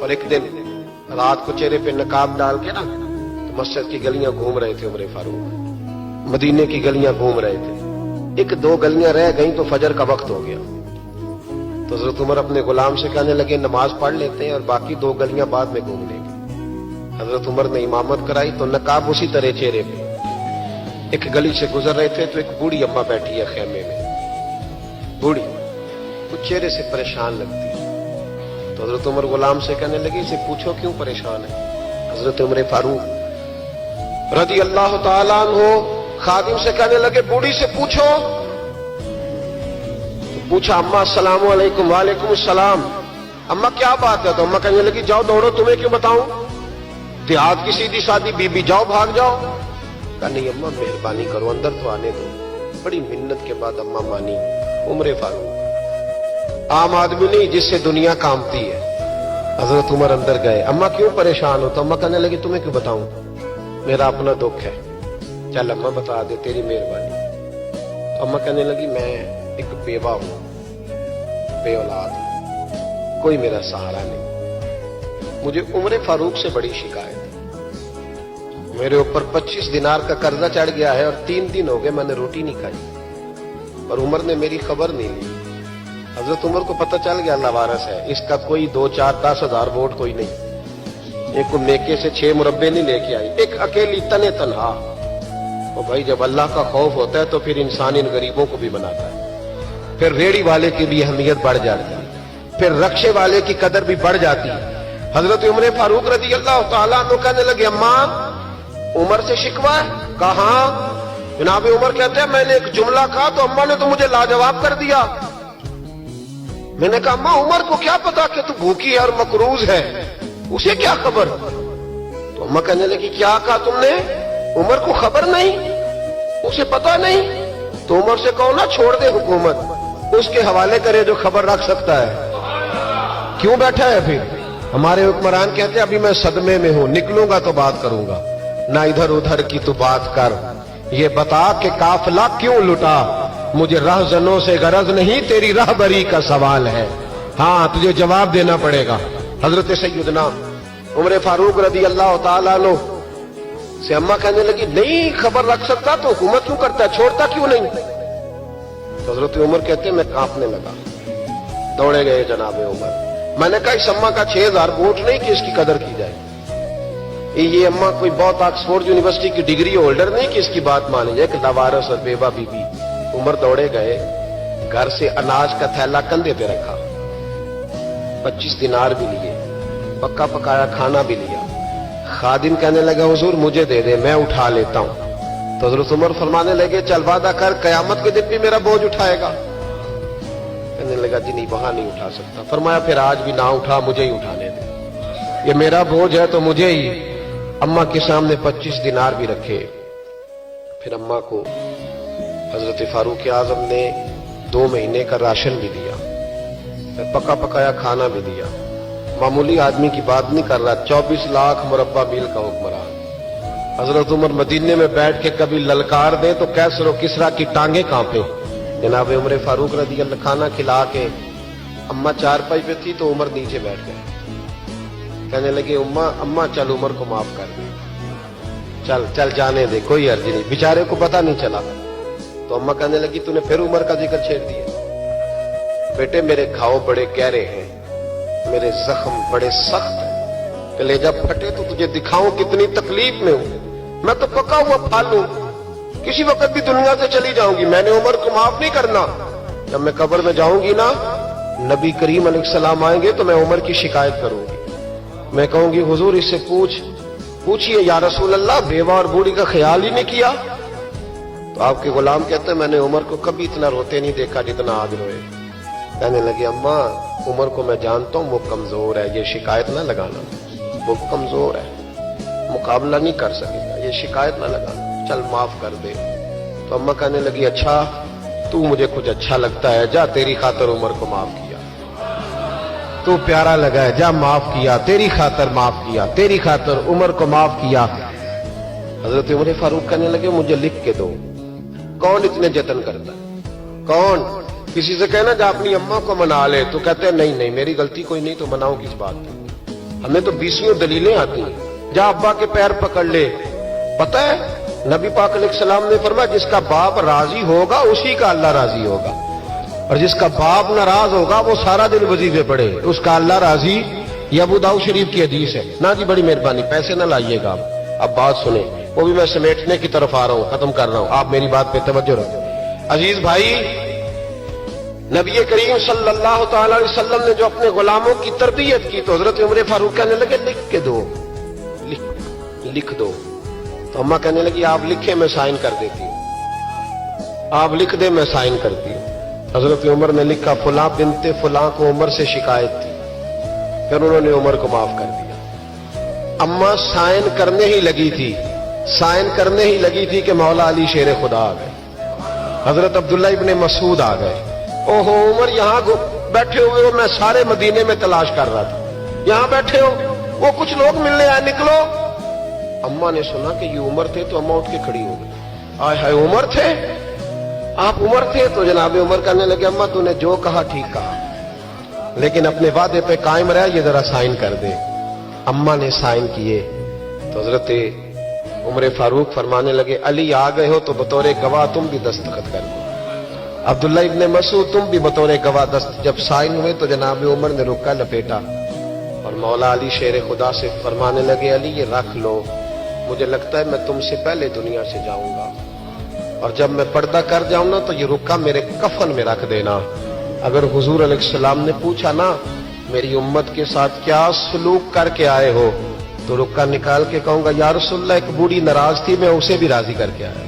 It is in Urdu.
اور ایک دن رات کو چہرے پہ نقاب ڈال کے نا تو مسجد کی گلیاں گھوم رہے تھے عمر فاروق، مدینے کی گلیاں گھوم رہے تھے. ایک دو گلیاں رہ گئیں تو فجر کا وقت ہو گیا. تو حضرت عمر اپنے غلام سے کہنے لگے نماز پڑھ لیتے ہیں اور باقی دو گلیاں بعد میں گھوم لیں گے. حضرت عمر نے امامت کرائی تو نقاب اسی طرح چہرے پہ. ایک گلی سے گزر رہے تھے تو ایک بوڑھی اماں بیٹھی ہے خیمے میں، بوڑھی کچھ چہرے سے پریشان لگتی ہے. تو حضرت عمر غلام سے کہنے لگے اسے پوچھو کیوں پریشان ہے. حضرت عمر فاروق رضی اللہ تعالیٰ عنہ خادم سے کہنے لگے بوڑھی سے پوچھو. پوچھا اماں السلام علیکم. وعلیکم السلام. اماں کیا بات ہے؟ تو اماں کہنے لگی جاؤ دوڑو، تمہیں کیوں بتاؤں، دیہات کی سیدھی سادی بی بی، جاؤ بھاگ جاؤ. کہا نہیں اماں مہربانی کرو اندر تو آنے دو. بڑی منت کے بعد اماں مانی. عمر فاروق عام آدمی نہیں جس سے دنیا کامتی ہے. حضرت عمر اندر گئے. اماں کیوں پریشان ہو؟ تو اماں کہنے لگی تمہیں کیوں بتاؤں، میرا اپنا دکھ ہے. چل اماں بتا دے، تیری مہربانی. تو اماں کہنے لگی میں ایک بیوہ ہوں، بے اولاد ہوں، کوئی میرا سہارا نہیں. مجھے عمر فاروق سے بڑی شکایت ہے. میرے اوپر 25 دینار کا قرضہ چڑھ گیا ہے اور 3 دن ہو گئے میں نے روٹی نہیں کھائی اور عمر نے میری خبر نہیں لی. حضرت عمر کو پتہ چل گیا اللہ وارث ہے، اس کا کوئی 2 4 10 ہزار ووٹ کوئی نہیں. ایک میکے سے 6 مربے نہیں لے کے آئی، ایک اکیلی تنے تنہا. اور بھائی جب اللہ کا خوف ہوتا ہے تو پھر انسان ان غریبوں کو بھی بناتا ہے. پھر ریڑھی والے کی بھی اہمیت بڑھ جاتی ہے، پھر رکشے والے کی قدر بھی بڑھ جاتی ہے. حضرت عمر فاروق رضی اللہ تعالیٰ عنہ کہنے لگے اماں عمر سے شکوہ ہے؟ کہاں؟ جناب عمر کہتے ہیں میں نے ایک جملہ کہا تو اماں نے تو مجھے لاجواب کر دیا. میں نے کہا اماں عمر کو کیا پتا کہ تو بھوکی ہے اور مقروض ہے، اسے کیا خبر؟ تو اماں کہنے لگی کیا کہا تم نے؟ عمر کو خبر نہیں، اسے پتا نہیں؟ تو عمر سے کہو نا چھوڑ دے حکومت، اس کے حوالے کرے جو خبر رکھ سکتا ہے. کیوں بیٹھا ہے پھر؟ ہمارے حکمران کہتے ہیں ابھی میں صدمے میں ہوں، نکلوں گا تو بات کروں گا. نہ ادھر ادھر کی تو بات کر، یہ بتا کہ قافلہ کیوں لٹا. مجھے رہزنوں سے غرض نہیں، تیری راہبری کا سوال ہے. ہاں تجھے جواب دینا پڑے گا. حضرت سیدنا عمر فاروق رضی اللہ تعالیٰ عنہ سے اماں کہنے لگی نہیں خبر رکھ سکتا تو حکومت کیوں کرتا ہے، چھوڑتا کیوں نہیں؟ تو حضرت عمر کہتے ہیں میں کانپنے لگا. دوڑے گئے جناب عمر. میں نے کہا اس اماں کا 6000 ووٹ نہیں کہ اس کی قدر کی جائے. یہ اماں کوئی بہت آکسفورڈ یونیورسٹی کی ڈگری ہولڈر نہیں کہ اس کی بات مانی جائے. کہ لاوارث اور بیوہ بی بی. عمر دوڑے گئے، گھر سے اناج کا تھیلا کندھے پہ رکھا، 25 دینار بھی لیے، پکا پکایا کھانا بھی لیا. خادم کہنے لگا حضور مجھے دے دے میں اٹھا لیتا ہوں. تو حضرت عمر فرمانے لگے چل وعدہ کر قیامت کے دن بھی میرا بوجھ اٹھائے گا. کہنے لگا جی نہیں وہاں نہیں اٹھا سکتا. فرمایا پھر آج بھی نہ اٹھا، مجھے ہی اٹھانے دے، یہ میرا بوجھ ہے تو مجھے ہی. اماں کے سامنے 25 دینار بھی رکھے. پھر اماں کو حضرت فاروق اعظم نے 2 مہینے کا راشن بھی دیا، پھر پکا پکایا کھانا بھی دیا. معمولی آدمی کی بات نہیں کر رہا، 24 لاکھ مربع میل کا حکمران. حضرت عمر مدینے میں بیٹھ کے کبھی للکار دے تو کیسر و کسرا کی ٹانگیں کانپے. جناب عمر فاروق رضی اللہ کھانا کھلا کے اماں چارپائی پہ تھی تو عمر نیچے بیٹھ گئے. کہنے لگے اماں چل عمر کو معاف کر دے، چل چل جانے دے، کوئی عرض نہیں، بیچارے کو پتہ نہیں چلا. تو اماں کہنے لگی تو نے پھر عمر کا ذکر چھیڑ دیا. بیٹے میرے گھاؤ بڑے گہرے ہیں، میرے زخم بڑے سخت ہیں، کلیجہ پھٹے تو تجھے دکھاؤں کتنی تکلیف میں ہوں. میں تو پکا ہوا پھل ہوں، کسی وقت بھی دنیا سے چلی جاؤں گی. میں نے عمر کو معاف نہیں کرنا. جب میں قبر میں جاؤں گی نا، نبی کریم علیہ السلام آئیں گے تو میں عمر کی شکایت کروں گی. میں کہوں گی حضور اس سے پوچھئے یا رسول اللہ بیوہ اور بوڑھی کا خیال ہی نہیں کیا. تو آپ کے غلام کہتے ہیں میں نے عمر کو کبھی اتنا روتے نہیں دیکھا جتنا آج روئے. کہنے لگے اماں عمر کو میں جانتا ہوں وہ کمزور ہے، یہ شکایت نہ لگانا، وہ کمزور ہے، مقابلہ نہیں کر سکے گا، یہ شکایت نہ لگانا، چل معاف کر دے. تو اماں کہنے لگی اچھا تو مجھے کچھ اچھا لگتا ہے، جا تیری خاطر عمر کو معاف کیا، تو پیارا لگا ہے جا معاف کیا، تیری خاطر معاف کیا، تیری خاطر عمر کو معاف کیا. حضرت عمر فاروق کہنے لگے مجھے لکھ کے دو. کون اتنے جتن کرتا ہے؟ کون؟ کسی سے کہنا جا اپنی اماں کو منا لے تو کہتے ہیں نہیں نہیں میری غلطی کوئی نہیں تو مناؤں کس بات پہ. ہمیں تو 20 دلیلیں آتی ہیں. جا ابا کے پیر پکڑ لے. پتہ ہے نبی پاک علیہ السلام نے فرمایا جس کا باپ راضی ہوگا اسی کا اللہ راضی ہوگا, اور جس کا باپ ناراض ہوگا وہ سارا دن وظیفے پڑھے اس کا اللہ راضی. یہ ابو داؤد شریف کی حدیث ہے. نا جی بڑی مہربانی, پیسے نہ لائیے گا. اب بات سنیں, وہ بھی میں سمیٹنے کی طرف آ رہا ہوں, ختم کر رہا ہوں, آپ میری بات پہ توجہ رکھیں. عزیز بھائی, نبی کریم صلی اللہ تعالی علیہ وسلم نے جو اپنے غلاموں کی تربیت کی تو حضرت عمر فاروق کہنے لگے لکھ کے دو, لکھ دو. تو اماں کہنے لگی آپ لکھیں میں سائن کر دیتی ہوں, آپ لکھ دیں میں سائن کرتی ہوں. حضرت عمر نے لکھا فلاں بنت فلاں کو عمر سے شکایت تھی. پھر انہوں نے عمر کو معاف کر دیا. اماں سائن کرنے ہی لگی تھی, سائن کرنے ہی لگی تھی کہ مولا علی شیر خدا آ گئے, حضرت عبداللہ ابن مسعود آ گئے. اوہو عمر یہاں بیٹھے ہوئے ہو, میں سارے مدینے میں تلاش کر رہا تھا, یہاں بیٹھے ہو, وہ کچھ لوگ ملنے آئے, نکلو. اماں نے سنا کہ یہ عمر تھے تو اماں اٹھ کے کھڑی ہو گئی. آئے ہائے عمر تھے, آپ عمر تھے. تو جناب عمر کہنے لگے اماں تو نے جو کہا ٹھیک کہا, لیکن اپنے وعدے پہ قائم رہا, یہ ذرا سائن کر دے. اماں نے سائن کیے تو حضرت عمر فاروق فرمانے لگے علی آ گئے ہو تو بطور گواہ تم بھی دستخط کر دو. عبداللہ ابن مسعود تم بھی بطور گواہ جب سائن ہوئے تو جناب عمر نے رکا لپیٹا اور مولا علی شیر خدا سے فرمانے لگے علی یہ رکھ لو, مجھے لگتا ہے میں تم سے پہلے دنیا سے جاؤں گا, اور جب میں پردہ کر جاؤں نا تو یہ رکا میرے کفن میں رکھ دینا. اگر حضور علیہ السلام نے پوچھا نا میری امت کے ساتھ کیا سلوک کر کے آئے ہو, تو رکا نکال کے کہوں گا یا رسول اللہ ایک بوڑھی ناراض تھی, میں اسے بھی راضی کر کے آیا.